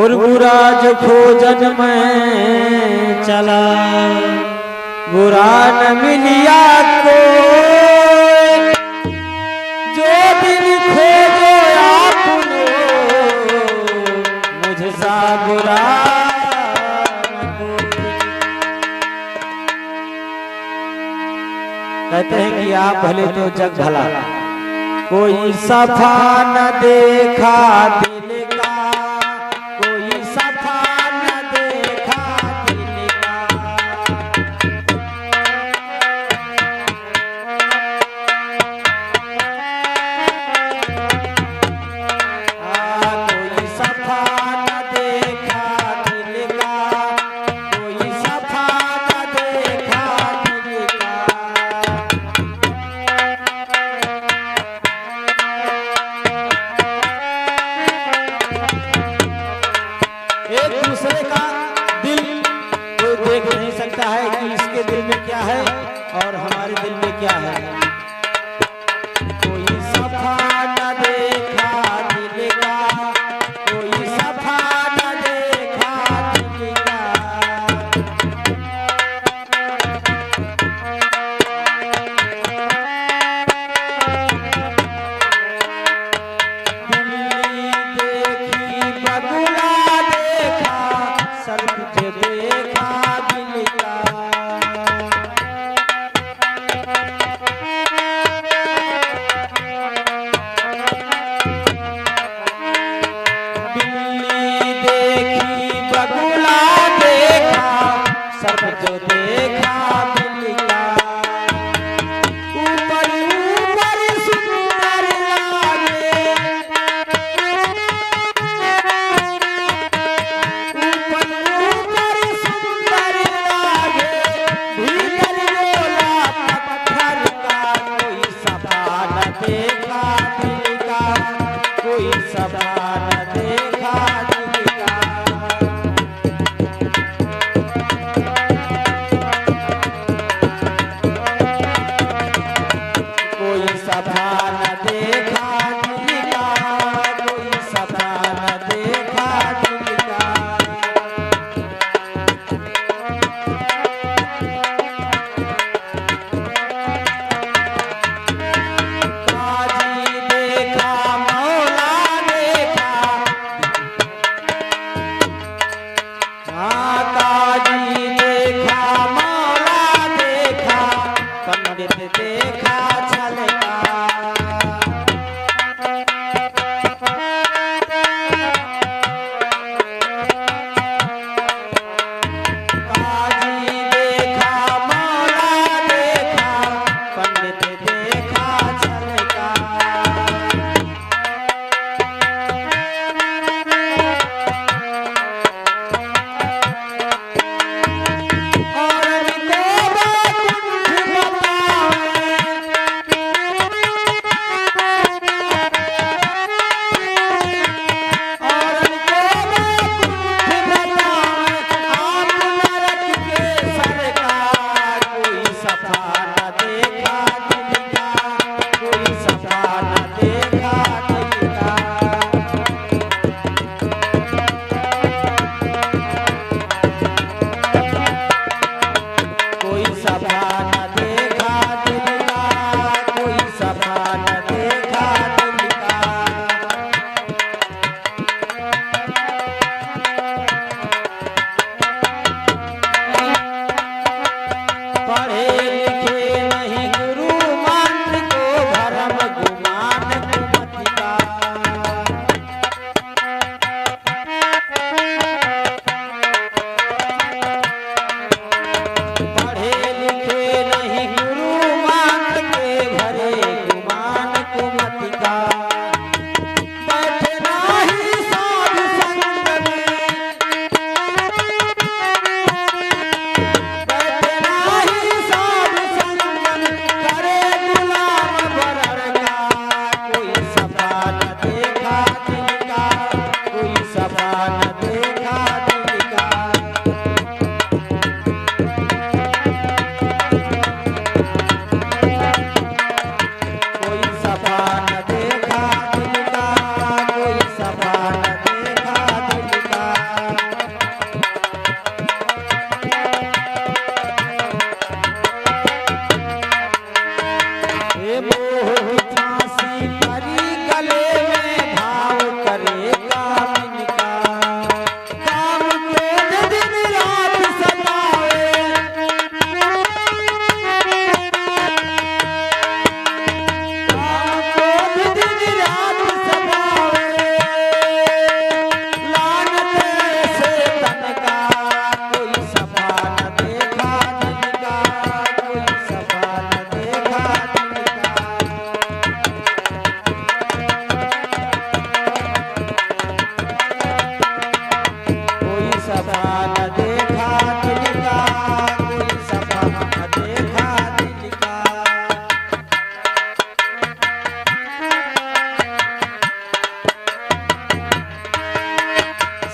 और बुरा जो खोजन में चला बुरा न मिलिया को जो दिल खोजो आपनो मुझसा बुरा कहते हैं कि आप भले तो जग भला कोई सफा न देखा दिल का कोई सफा न देखा दिल का कोई सफा न देखा दिल का कोई सफा न देखा दिल का एक दूसरे का दिल कोई देख नहीं सकता है कि इसके दिल में क्या है और हमारे दिल में क्या है। कोई सफा न देखा दिल का कोई सफा न देखा दिल का दिल्ली देखी बगुला देखा सब कुछ देखा दिल का दिल्ली देखी बगुला देखा सब जो देखा दिल का ऊपर ऊपर सुंदर लागे ऊपर ऊपर सुंदर लागे भीतर बोला पत्थर का कोई सफा न देखा दिल का कोई सफा न देखा दिल का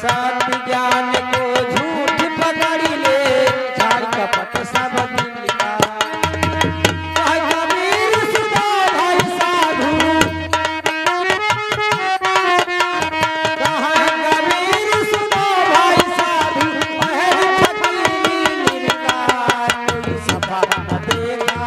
सत्य ज्ञान को झूठ पकड़ ले, झाड़ कपट सब दिल का। कहे कबीर सुनो भाई साधु, कहे कबीर सुनो भाई साधु, पहल फकीरी निर्कार, कोई सफा न देखा